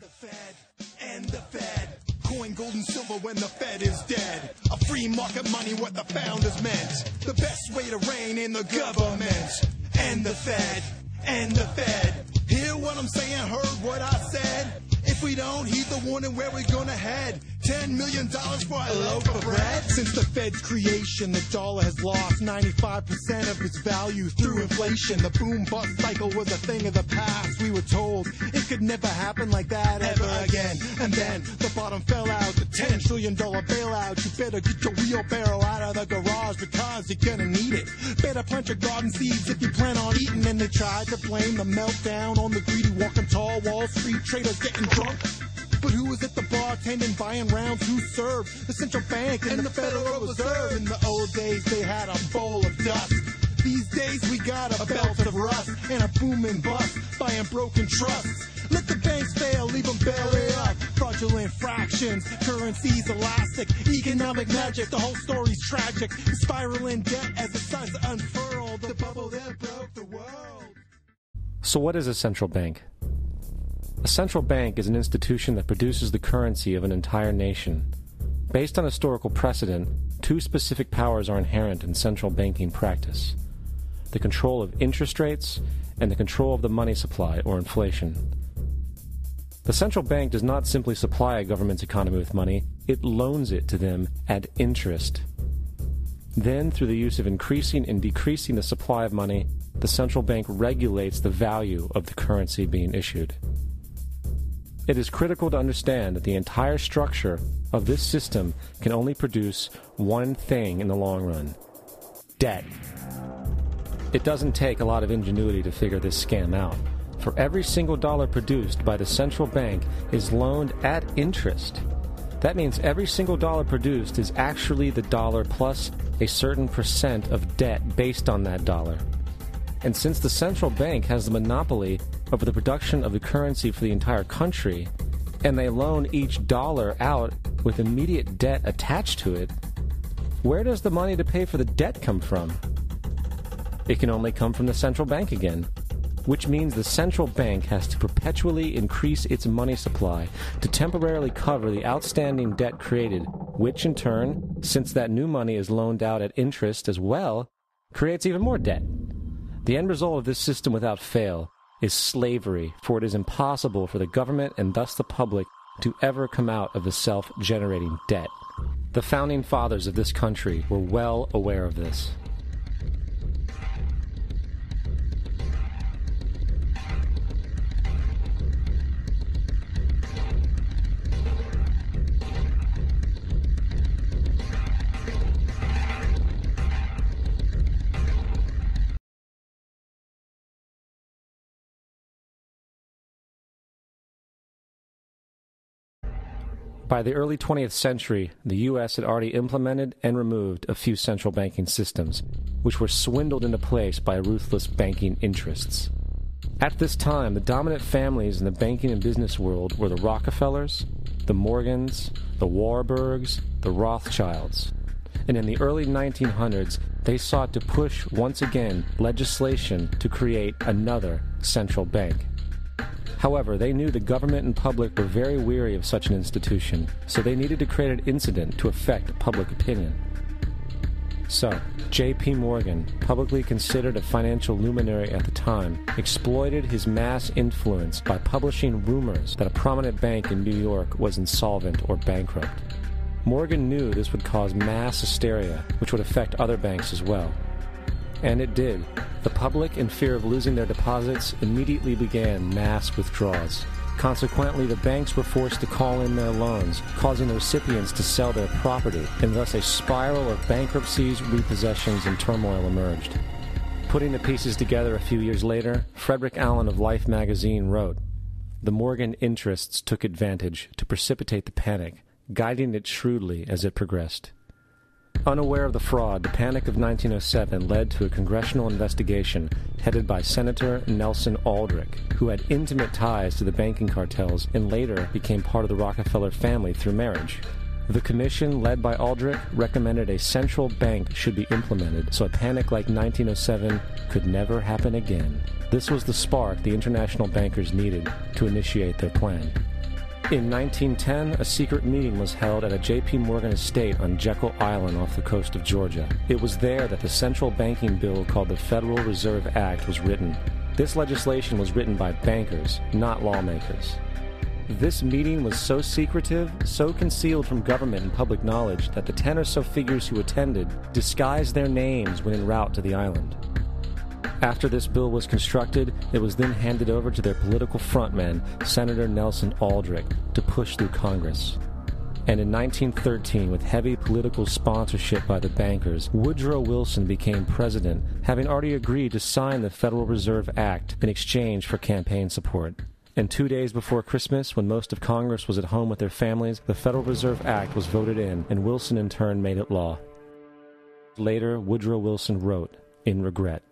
the Fed, and the Fed. Coin gold and silver when the Fed is dead. A free market money, what the founders meant. The best way to reign in the government. And the Fed, and the Fed. Hear what I'm saying, heard what I said? If we don't heed the warning, where we gonna head? $10 million for a loaf of bread? Since the Fed's creation, the dollar has lost 95% of its value through inflation. The boom-bust cycle was a thing of the past. We were told it could never happen like that ever again. And then the bottom fell out, the $10 trillion bailout. You better get your wheelbarrow out of the garage because you're gonna need it. Better plant your garden seeds if you plan on eating. And they tried to blame the meltdown on the greedy walking tall Wall Street traders getting drunk. But who was at the bartending, buying rounds? Who served? The central bank and the Federal Reserve. In the old days, they had a bowl of dust. These days, we got a belt of rust and a booming bust, buying broken trusts. Let the banks fail, leave them belly up. Fraudulent fractions, currencies elastic, economic magic. The whole story's tragic. Spiraling debt as it starts to unfurl. The bubble that broke the world. So what is a central bank? A central bank is an institution that produces the currency of an entire nation. Based on historical precedent, two specific powers are inherent in central banking practice: the control of interest rates and the control of the money supply, or inflation. The central bank does not simply supply a government's economy with money, it loans it to them at interest. Then, through the use of increasing and decreasing the supply of money, the central bank regulates the value of the currency being issued. It is critical to understand that the entire structure of this system can only produce one thing in the long run: debt. It doesn't take a lot of ingenuity to figure this scam out. For every single dollar produced by the central bank is loaned at interest. That means every single dollar produced is actually the dollar plus a certain percent of debt based on that dollar. And since the central bank has the monopoly over the production of the currency for the entire country, and they loan each dollar out with immediate debt attached to it, where does the money to pay for the debt come from? It can only come from the central bank again, which means the central bank has to perpetually increase its money supply to temporarily cover the outstanding debt created, which in turn, since that new money is loaned out at interest as well, creates even more debt. The end result of this system without fail is slavery, for it is impossible for the government and thus the public to ever come out of the self-generating debt. The founding fathers of this country were well aware of this. By the early 20th century, the U.S. had already implemented and removed a few central banking systems, which were swindled into place by ruthless banking interests. At this time, the dominant families in the banking and business world were the Rockefellers, the Morgans, the Warburgs, the Rothschilds. And in the early 1900s, they sought to push once again legislation to create another central bank. However, they knew the government and public were very weary of such an institution, so they needed to create an incident to affect public opinion. So, J.P. Morgan, publicly considered a financial luminary at the time, exploited his mass influence by publishing rumors that a prominent bank in New York was insolvent or bankrupt. Morgan knew this would cause mass hysteria, which would affect other banks as well. And it did. The public, in fear of losing their deposits, immediately began mass withdrawals. Consequently, the banks were forced to call in their loans, causing the recipients to sell their property, and thus a spiral of bankruptcies, repossessions, and turmoil emerged. Putting the pieces together a few years later, Frederick Allen of Life magazine wrote, "The Morgan interests took advantage to precipitate the panic, guiding it shrewdly as it progressed." Unaware of the fraud, the Panic of 1907 led to a congressional investigation headed by Senator Nelson Aldrich, who had intimate ties to the banking cartels and later became part of the Rockefeller family through marriage. The commission, led by Aldrich, recommended a central bank should be implemented so a panic like 1907 could never happen again. This was the spark the international bankers needed to initiate their plan. In 1910, a secret meeting was held at a J.P. Morgan estate on Jekyll Island off the coast of Georgia. It was there that the central banking bill called the Federal Reserve Act was written. This legislation was written by bankers, not lawmakers. This meeting was so secretive, so concealed from government and public knowledge that the 10 or so figures who attended disguised their names when en route to the island. After this bill was constructed, it was then handed over to their political frontman, Senator Nelson Aldrich, to push through Congress. And in 1913, with heavy political sponsorship by the bankers, Woodrow Wilson became president, having already agreed to sign the Federal Reserve Act in exchange for campaign support. And 2 days before Christmas, when most of Congress was at home with their families, the Federal Reserve Act was voted in, and Wilson in turn made it law. Later, Woodrow Wilson wrote, in regret,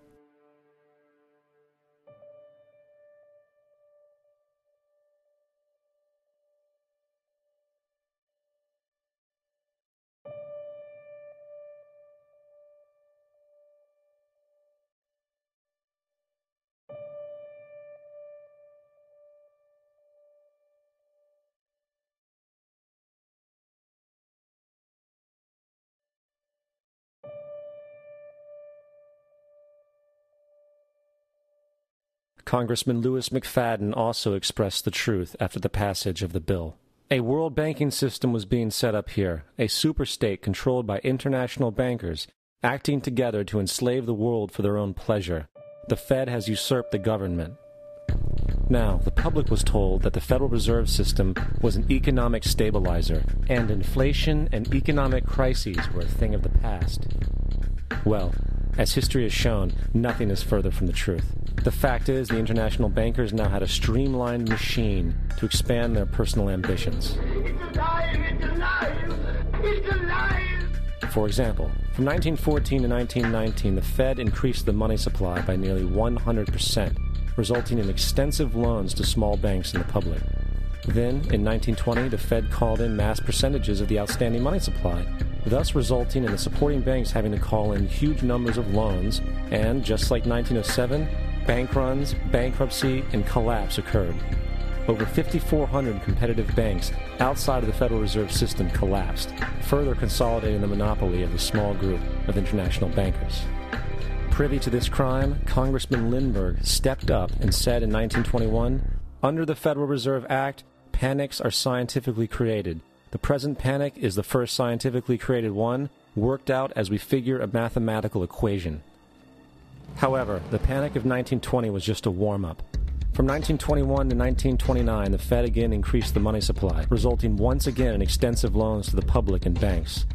Congressman Louis McFadden also expressed the truth after the passage of the bill. A world banking system was being set up here, a superstate controlled by international bankers, acting together to enslave the world for their own pleasure. The Fed has usurped the government. Now, the public was told that the Federal Reserve System was an economic stabilizer, and inflation and economic crises were a thing of the past. Well, as history has shown, nothing is further from the truth. The fact is, the international bankers now had a streamlined machine to expand their personal ambitions. It's alive! It's alive! It's alive! For example, from 1914 to 1919, the Fed increased the money supply by nearly 100%, resulting in extensive loans to small banks and the public. Then, in 1920, the Fed called in mass percentages of the outstanding money supply, thus resulting in the supporting banks having to call in huge numbers of loans, and, just like 1907, bank runs, bankruptcy, and collapse occurred. Over 5,400 competitive banks outside of the Federal Reserve System collapsed, further consolidating the monopoly of a small group of international bankers. Privy to this crime, Congressman Lindbergh stepped up and said in 1921, "Under the Federal Reserve Act, panics are scientifically created. The present panic is the first scientifically created one, worked out as we figure a mathematical equation." However, the panic of 1920 was just a warm-up. From 1921 to 1929, the Fed again increased the money supply, resulting once again in extensive loans to the public and banks.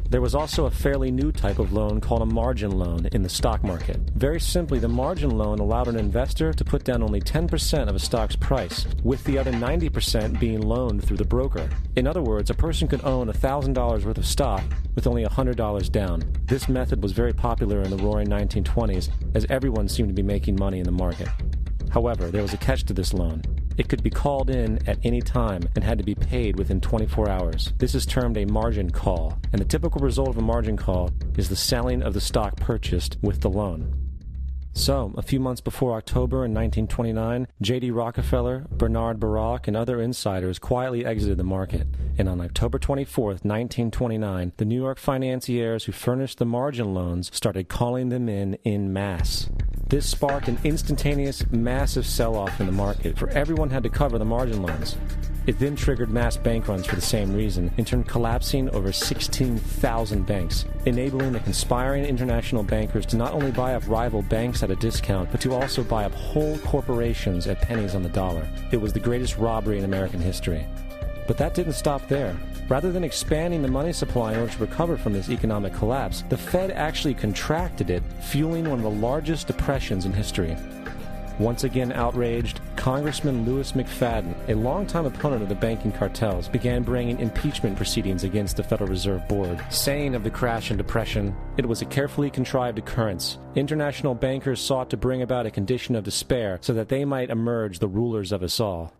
There was also a fairly new type of loan called a margin loan in the stock market. Very simply, the margin loan allowed an investor to put down only 10% of a stock's price, with the other 90% being loaned through the broker. In other words, a person could own $1,000 worth of stock with only $100 down. This method was very popular in the roaring 1920s, as everyone seemed to be making money in the market. However, there was a catch to this loan. It could be called in at any time and had to be paid within 24 hours. This is termed a margin call, and the typical result of a margin call is the selling of the stock purchased with the loan. So, a few months before October in 1929, J.D. Rockefeller, Bernard Baruch, and other insiders quietly exited the market, and on October 24, 1929, the New York financiers who furnished the margin loans started calling them in masse. This sparked an instantaneous, massive sell-off in the market, for everyone had to cover the margin loans. It then triggered mass bank runs for the same reason, in turn collapsing over 16,000 banks, enabling the conspiring international bankers to not only buy up rival banks at a discount, but to also buy up whole corporations at pennies on the dollar. It was the greatest robbery in American history. But that didn't stop there. Rather than expanding the money supply in order to recover from this economic collapse, the Fed actually contracted it, fueling one of the largest depressions in history. Once again outraged, Congressman Louis McFadden, a longtime opponent of the banking cartels, began bringing impeachment proceedings against the Federal Reserve Board, saying of the crash and depression, "It was a carefully contrived occurrence. International bankers sought to bring about a condition of despair so that they might emerge the rulers of us all."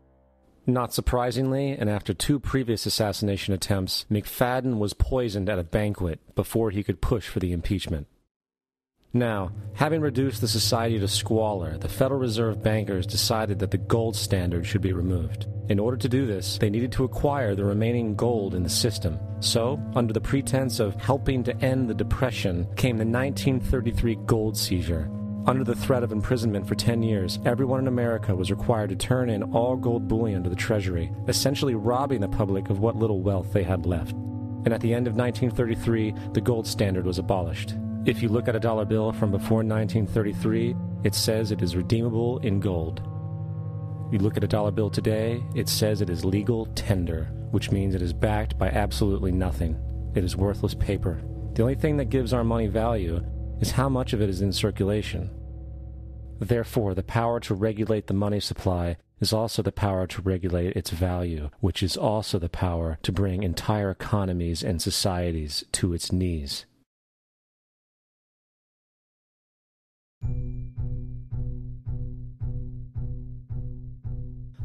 Not surprisingly, and after 2 previous assassination attempts, McFadden was poisoned at a banquet before he could push for the impeachment. Now, having reduced the society to squalor, the Federal Reserve bankers decided that the gold standard should be removed. In order to do this, they needed to acquire the remaining gold in the system. So, under the pretense of helping to end the Depression, came the 1933 gold seizure. Under the threat of imprisonment for 10 years, everyone in America was required to turn in all gold bullion to the Treasury, essentially robbing the public of what little wealth they had left. And at the end of 1933, the gold standard was abolished. If you look at a dollar bill from before 1933, it says it is redeemable in gold. You look at a dollar bill today, it says it is legal tender, which means it is backed by absolutely nothing. It is worthless paper. The only thing that gives our money value is how much of it is in circulation. Therefore, the power to regulate the money supply is also the power to regulate its value, which is also the power to bring entire economies and societies to its knees.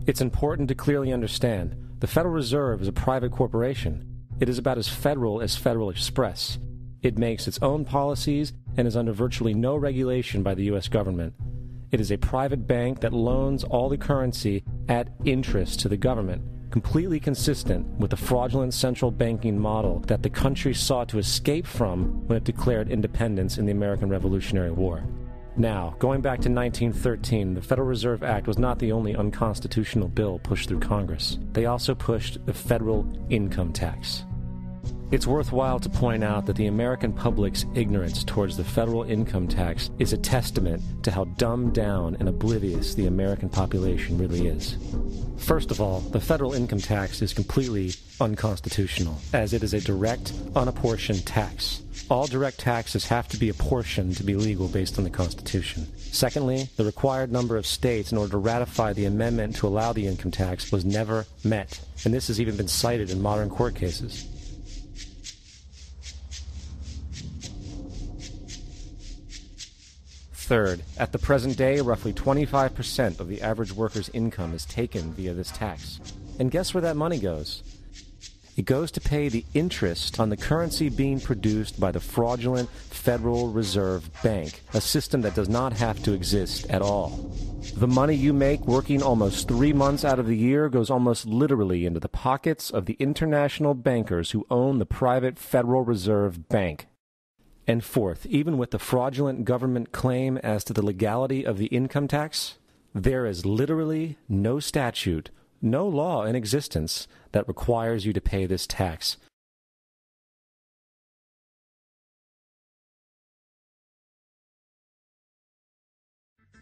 It's important to clearly understand the Federal Reserve is a private corporation. It is about as Federal Express. It makes its own policies and is under virtually no regulation by the U.S. government. It is a private bank that loans all the currency at interest to the government, completely consistent with the fraudulent central banking model that the country sought to escape from when it declared independence in the American Revolutionary War. Now, going back to 1913, the Federal Reserve Act was not the only unconstitutional bill pushed through Congress. They also pushed the federal income tax. It's worthwhile to point out that the American public's ignorance towards the federal income tax is a testament to how dumbed down and oblivious the American population really is. First of all, the federal income tax is completely unconstitutional, as it is a direct, unapportioned tax. All direct taxes have to be apportioned to be legal based on the Constitution. Secondly, the required number of states in order to ratify the amendment to allow the income tax was never met, and this has even been cited in modern court cases. Third, at the present day, roughly 25% of the average worker's income is taken via this tax. And guess where that money goes? It goes to pay the interest on the currency being produced by the fraudulent Federal Reserve Bank, a system that does not have to exist at all. The money you make working almost 3 months out of the year goes almost literally into the pockets of the international bankers who own the private Federal Reserve Bank. And fourth, even with the fraudulent government claim as to the legality of the income tax, there is literally no statute, no law in existence that requires you to pay this tax.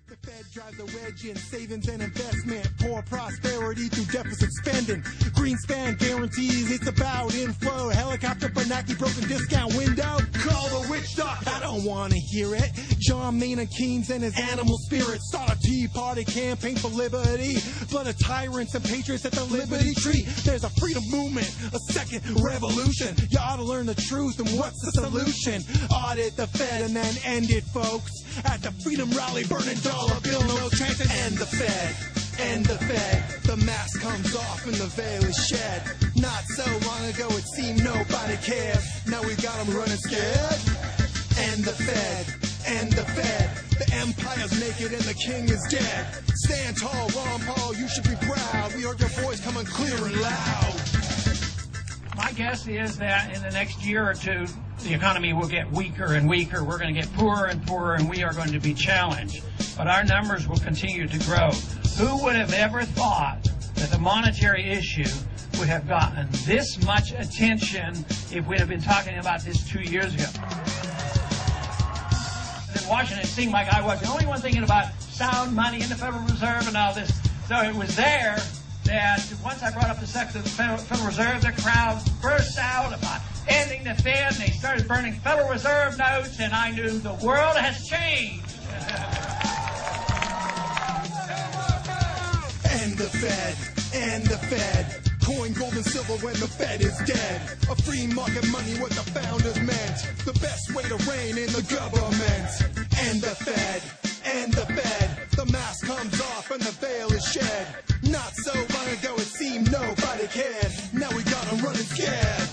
The Fed drives a wedge in savings and investment, poor prosperity through deficit spending. Greenspan guarantees it's about inflow. Helicopter Bernanke broken discount window. Call the witch doctor. I don't want to hear it. John Maynard Keynes and his animal spirit start a Tea Party campaign for liberty. Blood of tyrants and patriots at the Liberty Tree. There's a freedom movement, a second revolution. You ought to learn the truth, and what's the solution? Audit the Fed and then end it, folks. At the Freedom Rally, burning dollar bill notes, transit, and the Fed, and the Fed. The mask comes off and the veil is shed. Not so long ago it seemed nobody cared. Now we got them running scared. And the Fed, and the Fed. The empire's naked and the king is dead. Stand tall, Ron Paul, you should be proud. We heard your voice coming clear and loud. My guess is that in the next year or two, the economy will get weaker and weaker. We're going to get poorer and poorer, and we are going to be challenged. But our numbers will continue to grow. Who would have ever thought that the monetary issue would have gotten this much attention if we'd have been talking about this 2 years ago? In Washington, it seemed like I was the only one thinking about sound money in the Federal Reserve and all this. So it was there that once I brought up the subject of the Federal Reserve, the crowd burst out about ending the Fed, and they started burning Federal Reserve notes, and I knew the world has changed. And the Fed, and the Fed. Coin gold and silver when the Fed is dead. A free market money, what the founders meant. The best way to reign in the government. And the Fed, and the Fed. The mask comes off and the veil is shed. Not so long ago it seemed nobody cared. Now we got them running scared.